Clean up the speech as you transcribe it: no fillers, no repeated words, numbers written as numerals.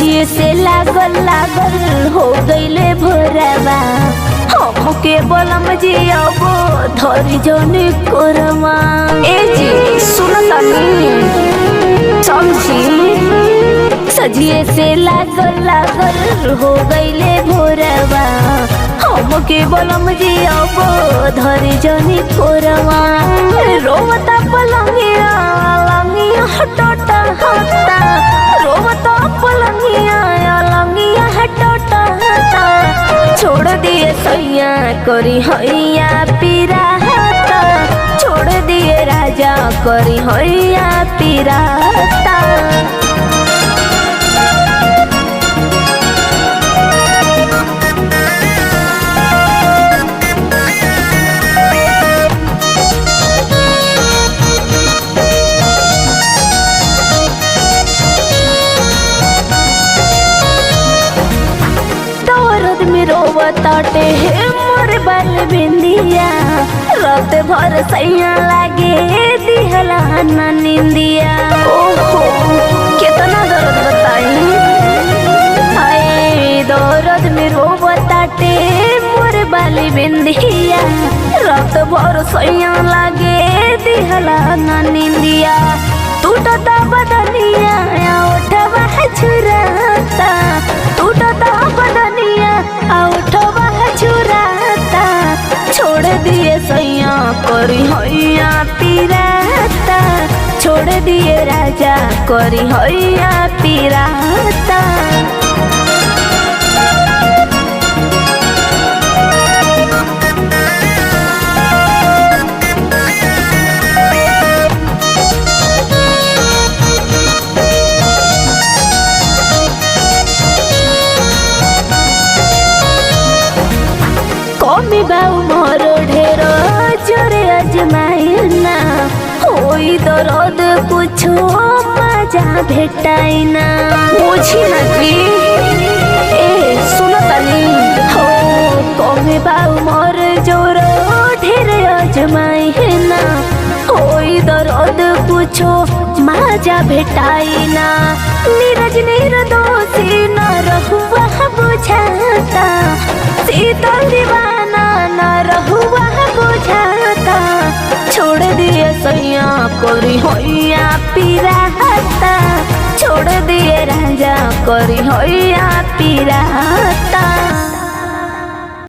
सजिए से लागल लागल हो गईले भोरवा हमके बलम जी अब धरी जनी कोरमा। ए जी सुनतनी समझी सजिए से लागल लागल हो गईले भोरवा हमके बलम जी अब धरी जनी कोरमा। रोवता पलंगिया लंगिया हटोटा हटा रोवता पलंगिया लंगिया हटोटा हटा छोड़ दिए सैया करी हैया पिराता छोड़ दिए राजा करी हैया पिराता। रोवताटे हे मोर बाल बिंदिया रात भर सैया लागे दिहला ना निंदिया। ओहो कितना दर्द बताई हाय दर्द में रोवताटे मोर बाल बिंदिया रात भर सैया लागे दिहला ना निंदिया। टूटता बदनिया उठवा छुराता टूटता बदनिया उठवा छुराता छोड़ दिए सैया करी हैया पिराता छोड़ दिए राजा करी हैया पिराता। कमी बाऊ मोर ढेर जोरे अजमाइना होई दर्द कुछो मजा भेटाइना बुझी ना कि ए सुनतनी हो कमी बाऊ मोर जोर ढेर अजमाइना होई दर्द कुछो मजा भेटाइना। नीरज निर्दोषी न रहुआ बुझाता शीतल दीवाना न रहुआ बुझाता छोड़ दिए सैया करी हैया पिराता छोड़ दिए राजा करी हैया पिरा।